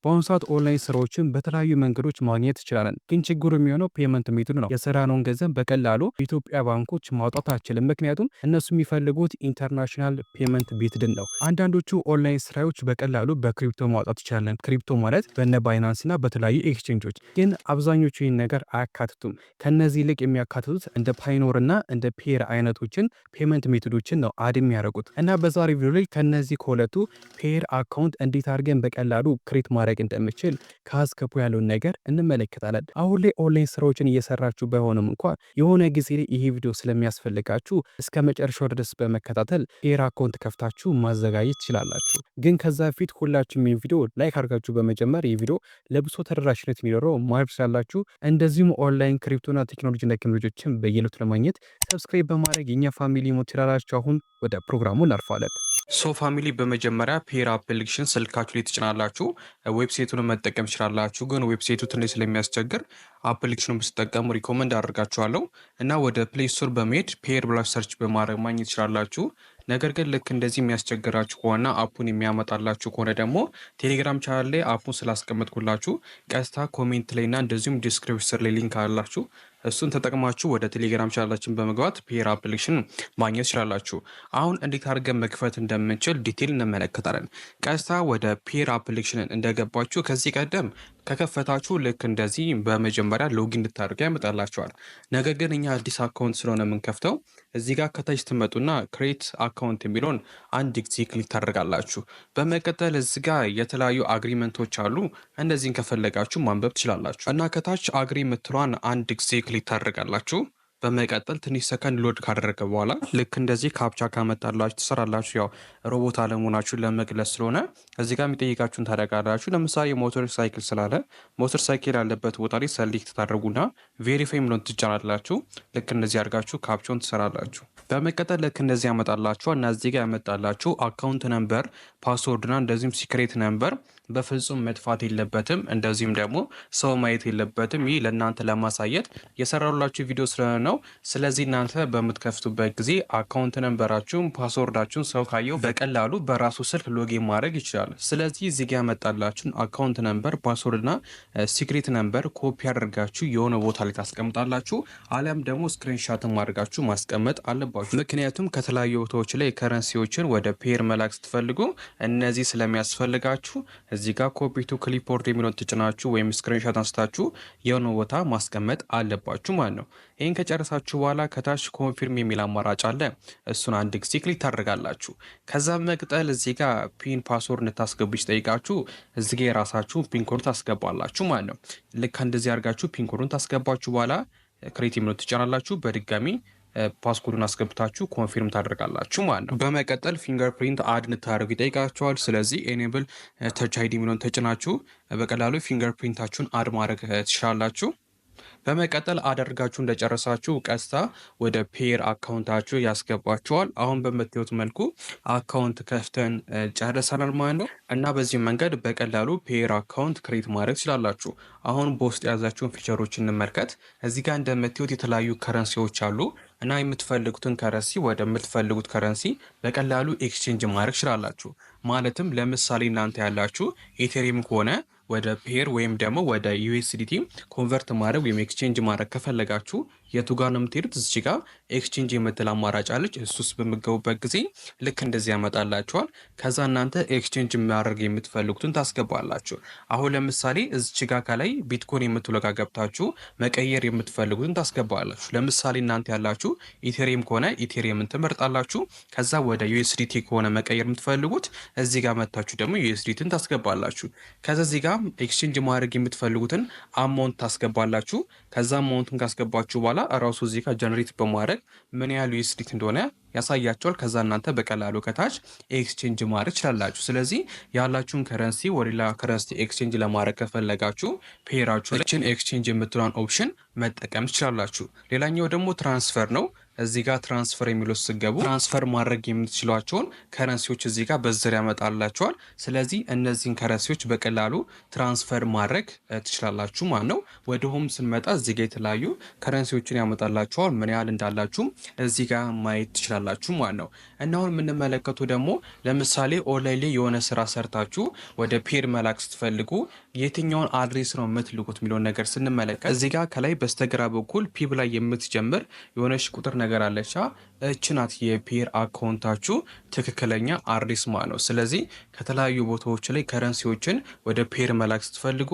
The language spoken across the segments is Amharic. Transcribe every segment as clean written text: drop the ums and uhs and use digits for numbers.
በአሁኑ ሰዓት ኦንላይን ስራዎችን በተለያዩ መንገዶች ማግኘት እንችላለን። ግን ችግሩ የሚሆነው ፔመንት ሜቶዱ ነው። የሰራነውን ገንዘብ በቀላሉ የኢትዮጵያ ባንኮች ማውጣት አችልም። ምክንያቱም እነሱ የሚፈልጉት ኢንተርናሽናል ፔመንት ሜቶድን ነው። አንዳንዶቹ ኦንላይን ስራዎች በቀላሉ በክሪፕቶ ማውጣት ይቻላል። ክሪፕቶ ማለት በነ ባይናንስ እና በተለያዩ ኤክስቼንጆች፣ ግን አብዛኞቹ ይህን ነገር አያካትቱም። ከነዚህ ይልቅ የሚያካትቱት እንደ ፓይኖር እና እንደ ፔር አይነቶችን ፔመንት ሜቶዶችን ነው አድ የሚያደርጉት። እና በዛሬ ቪዲዮ ላይ ከነዚህ ከሁለቱ ፔር አካውንት እንዴት አድርገን በቀላሉ ክሬት ማድረግ እንደምችል ከአስከፑ ያለውን ነገር እንመለከታለን። አሁን ላይ ኦንላይን ስራዎችን እየሰራችሁ ባይሆንም እንኳን የሆነ ጊዜ ላይ ይሄ ቪዲዮ ስለሚያስፈልጋችሁ እስከ መጨረሻው ድረስ በመከታተል ፔር አካውንት ከፍታችሁ ማዘጋጀት ትችላላችሁ። ግን ከዛ በፊት ሁላችሁም ይህን ቪዲዮ ላይክ አድርጋችሁ በመጀመር ይህ ቪዲዮ ለብሶ ተደራሽነት የሚኖረው ማድረግ ስላላችሁ፣ እንደዚሁም ኦንላይን ክሪፕቶና ቴክኖሎጂ ነክ መረጃዎችን በየዕለቱ ለማግኘት ሰብስክራይብ በማድረግ የኛ ፋሚሊ ሞት ትችላላችሁ። አሁን ወደ ፕሮግራሙ እናልፋለን። ሶ ፋሚሊ በመጀመሪያ ፔር አፕሊኬሽን ስልካችሁ ላይ ትጭናላችሁ። ዌብሳይቱን መጠቀም ትችላላችሁ። ግን ዌብሳይቱ ትንሽ ስለሚያስቸግር አፕሊኬሽኑን ብትጠቀሙ ሪኮመንድ አደርጋችኋለሁ። እና ወደ ፕሌይ ስቶር በመሄድ ፔር ብላችሁ ሰርች በማድረግ ማግኘት ትችላላችሁ። ነገር ግን ልክ እንደዚህ የሚያስቸግራችሁ ከሆነ አፑን የሚያመጣላችሁ ከሆነ ደግሞ ቴሌግራም ቻናል ላይ አፑን ስላስቀመጥኩላችሁ ቀጥታ ኮሜንት ላይና እንደዚሁም ዲስክሪፕሽን ላይ ሊንክ አላችሁ። እሱን ተጠቅማችሁ ወደ ቴሌግራም ቻናላችን በመግባት ፔር አፕሊኬሽን ማግኘት ትችላላችሁ። አሁን እንዴት አድርገን መክፈት እንደምንችል ዲቴል እንመለከታለን። ቀጥታ ወደ ፔር አፕሊኬሽን እንደገባችሁ ከዚህ ቀደም ከከፈታችሁ ልክ እንደዚህ በመጀመሪያ ሎጊን እንድታደርጉ ያመጣላችኋል። ነገር ግን እኛ አዲስ አካውንት ስለሆነ የምንከፍተው እዚህ ጋር ከታች ትመጡና ክሬት አካውንት የሚለውን አንድ ጊዜ ክሊክ ታደርጋላችሁ። በመቀጠል እዚህ ጋር የተለያዩ አግሪመንቶች አሉ። እነዚህን ከፈለጋችሁ ማንበብ ትችላላችሁ እና ከታች አግሪ የምትሏን አንድ ጊዜ ክሊክ ታደርጋላችሁ። በመቀጠል ትንሽ ሰከንድ ሎድ ካደረገ በኋላ ልክ እንደዚህ ካፕቻ ካመጣላችሁ ትሰራላችሁ። ያው ሮቦት አለመሆናችሁን ለመግለጽ ስለሆነ እዚህ ጋር የሚጠይቃችሁን ታደርጋላችሁ። ለምሳሌ ሞተር ሳይክል ስላለ ሞተር ሳይክል ያለበት ቦታ ላይ ሰሌክት ታደርጉና ቬሪፋይ ምሎን ትጫናላችሁ። ልክ እንደዚህ አድርጋችሁ ካፕቻውን ትሰራላችሁ። በመቀጠል ልክ እንደዚህ ያመጣላችሁ እና እዚህ ጋር ያመጣላችሁ አካውንት ነምበር፣ ፓስወርድና እንደዚሁም ሲክሬት ነምበር በፍጹም መጥፋት የለበትም። እንደዚሁም ደግሞ ሰው ማየት የለበትም። ይህ ለእናንተ ለማሳየት የሰራላችሁ ቪዲዮ ስለሆነ ነው። ስለዚህ እናንተ በምትከፍቱበት ጊዜ አካውንት ነምበራችሁን፣ ፓስወርዳችሁን ሰው ካየው በቀላሉ በራሱ ስልክ ሎጊን ማድረግ ይችላል። ስለዚህ እዚህ ጋር ያመጣላችሁን አካውንት ነምበር፣ ፓስወርድና ሲክሬት ነምበር ኮፒ አድርጋችሁ የሆነ ቦታ ላይ ታስቀምጣላችሁ። አሊያም ደግሞ ስክሪንሻትን ማድረጋችሁ ማስቀመጥ አለባችሁ። ምክንያቱም ከተለያዩ ቦታዎች ላይ ከረንሲዎችን ወደ ፔር መላክ ስትፈልጉ እነዚህ ስለሚያስፈልጋችሁ እዚህ ጋር ኮፒ ቱ ክሊፕቦርድ የሚለውን ትጭናችሁ ወይም ስክሪንሾት አንስታችሁ የሆነ ቦታ ማስቀመጥ አለባችሁ ማለት ነው። ይህን ከጨረሳችሁ በኋላ ከታች ኮንፊርም የሚል አማራጭ አለ። እሱን አንድ ጊዜ ክሊክ ታደርጋላችሁ። ከዛ መቅጠል እዚህ ጋር ፒን ፓስወርድ እንድታስገቡ ይጠይቃችሁ። እዚህ ጋር የራሳችሁ ፒን ኮድ ታስገባላችሁ ማለት ነው። ልክ እንደዚህ አድርጋችሁ ፒን ኮዱን ታስገባችሁ በኋላ ክሬት የሚለውን ትጫናላችሁ። በድጋሚ ፓስኮዱን አስገብታችሁ ኮንፊርም ታደርጋላችሁ ማለት ነው። በመቀጠል ፊንገር ፕሪንት አድ እንድታደርጉ ይጠይቃችኋል። ስለዚህ ኤኔብል ተች አይዲ የሚለውን ተጭናችሁ በቀላሉ ፊንገር ፕሪንታችሁን አድ ማድረግ ትችላላችሁ። በመቀጠል አደርጋችሁ እንደጨረሳችሁ ቀስታ ወደ ፔር አካውንታችሁ ያስገባችኋል። አሁን በምታዩት መልኩ አካውንት ከፍተን ጨርሰናል ማለት ነው እና በዚህ መንገድ በቀላሉ ፔር አካውንት ክሬት ማድረግ ትችላላችሁ። አሁን በውስጥ የያዛችሁን ፊቸሮች እንመልከት። እዚህ ጋር እንደምታዩት የተለያዩ ከረንሲዎች አሉ እና የምትፈልጉትን ከረንሲ ወደ የምትፈልጉት ከረንሲ በቀላሉ ኤክስቼንጅ ማድረግ ትችላላችሁ። ማለትም ለምሳሌ እናንተ ያላችሁ ኢቴሪየም ከሆነ ወደ ፔር ወይም ደግሞ ወደ ዩኤስዲቲ ኮንቨርት ማድረግ ወይም ኤክስቼንጅ ማድረግ ከፈለጋችሁ የቱ ጋር ነው የምትሄዱት? እዚህ ጋር ኤክስቼንጅ የምትል አማራጭ አለች። እሱስ በምገቡበት ጊዜ ልክ እንደዚህ ያመጣላችኋል። ከዛ እናንተ ኤክስቼንጅ ማድረግ የምትፈልጉትን ታስገባላችሁ። አሁን ለምሳሌ እዚች ጋር ከላይ ቢትኮይን የምትለው ጋር ገብታችሁ መቀየር የምትፈልጉትን ታስገባላችሁ። ለምሳሌ እናንተ ያላችሁ ኢቴሪየም ከሆነ ኢቴሪየምን ትመርጣላችሁ። ከዛ ወደ ዩኤስዲቲ ከሆነ መቀየር የምትፈልጉት እዚህ ጋር መታችሁ ደግሞ ዩኤስዲቲን ታስገባላችሁ። ከዛ እዚህ ጋር ኤክስቼንጅ ማድረግ የምትፈልጉትን አማውንት ታስገባላችሁ። ከዛ አማውንቱን ካስገባችሁ በኋላ እራሱ እዚህ ጋር ጀነሬት በማድረግ ምን ያህል ዩኤስዲቲ እንደሆነ ያሳያቸዋል። ከዛ እናንተ በቀላሉ ከታች ኤክስቼንጅ ማድረግ ትችላላችሁ። ስለዚህ ያላችሁን ከረንሲ ወደ ሌላ ከረንሲ ኤክስቼንጅ ለማድረግ ከፈለጋችሁ ፔራችሁ ኤክስቼንጅ የምትሏን ኦፕሽን መጠቀም ትችላላችሁ። ሌላኛው ደግሞ ትራንስፈር ነው። እዚህ ጋር ትራንስፈር የሚለው ስትገቡ ትራንስፈር ማድረግ የምትችሏቸውን ከረንሲዎች እዚህ ጋር በዝር ያመጣላቸዋል። ስለዚህ እነዚህን ከረንሲዎች በቀላሉ ትራንስፈር ማድረግ ትችላላችሁ ማለት ነው። ወደ ሆም ስንመጣ እዚህ ጋር የተለያዩ ከረንሲዎችን ያመጣላችኋል። ምን ያህል እንዳላችሁ እዚህ ጋር ማየት ትችላላችሁ ማለት ነው። እና አሁን የምንመለከቱ ደግሞ ለምሳሌ ኦንላይን ላይ የሆነ ስራ ሰርታችሁ ወደ ፔር መላክ ስትፈልጉ የትኛውን አድሬስ ነው የምትልኩት የሚለውን ነገር ስንመለከት እዚህ ጋር ከላይ በስተግራ በኩል ፒብ ላይ የምትጀምር የሆነች ቁጥር ነገር አለቻ። እች ናት የፔር አካውንታችሁ ትክክለኛ አድሬስ ማለት ነው። ስለዚህ ከተለያዩ ቦታዎች ላይ ከረንሲዎችን ወደ ፔር መላክ ስትፈልጉ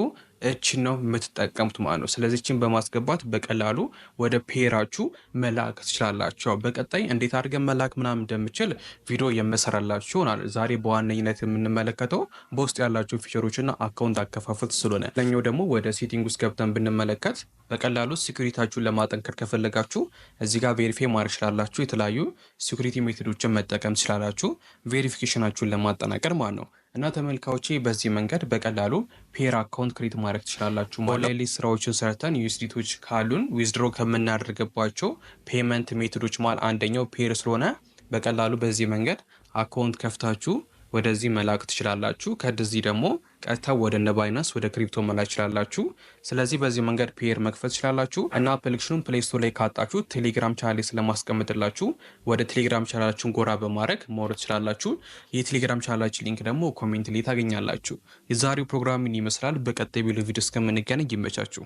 እችን ነው የምትጠቀሙት ማለት ነው። ስለዚህ እችን በማስገባት በቀላሉ ወደ ፔራችሁ መላክ ትችላላችሁ። በቀጣይ እንዴት አድርገን መላክ ምናምን እንደምችል ቪዲዮ የምሰራላችሁ ይሆናል። ዛሬ በዋነኝነት የምንመለከተው በውስጥ ያላችሁ ፊቸሮችና አካውንት አከፋፈት ስለሆነ ለኛው ደግሞ ወደ ሴቲንግ ውስጥ ገብተን ብንመለከት በቀላሉ ሲኩሪታችሁን ለማጠንከር ከፈለጋችሁ እዚህ ጋር ቬሪፋይ ማድረግ ትችላላችሁ። የተለያዩ ሲኩሪቲ ሜቶዶችን መጠቀም ትችላላችሁ ቬሪፊኬሽናችሁን ለማጠናቀር ማለት ነው። እና ተመልካዮቼ በዚህ መንገድ በቀላሉ ፔር አካውንት ክሬት ማድረግ ትችላላችሁ። ኦንላይን ላይ ስራዎችን ሰርተን ዩኤስዲቲዎች ካሉን ዊዝድሮ ከምናደርግባቸው ፔመንት ሜቶዶች መሃል አንደኛው ፔር ስለሆነ በቀላሉ በዚህ መንገድ አካውንት ከፍታችሁ ወደዚህ መላክ ትችላላችሁ። ከዚህ ደግሞ ቀጥታ ወደ ባይናንስ ወደ ክሪፕቶ መላክ ትችላላችሁ። ስለዚህ በዚህ መንገድ ፔር መክፈት ትችላላችሁ። እና አፕሊኬሽኑን ፕሌይ ስቶር ላይ ካጣችሁ ቴሌግራም ቻናል ላይ ስለማስቀምጥላችሁ ወደ ቴሌግራም ቻናላችሁን ጎራ በማድረግ ማውረድ ትችላላችሁ። የቴሌግራም ቻናላችን ሊንክ ደግሞ ኮሜንት ላይ ታገኛላችሁ። የዛሬው ፕሮግራም ምን ይመስላል? በቀጣይ ቪዲዮ እስከምንገናኝ ይመቻችሁ።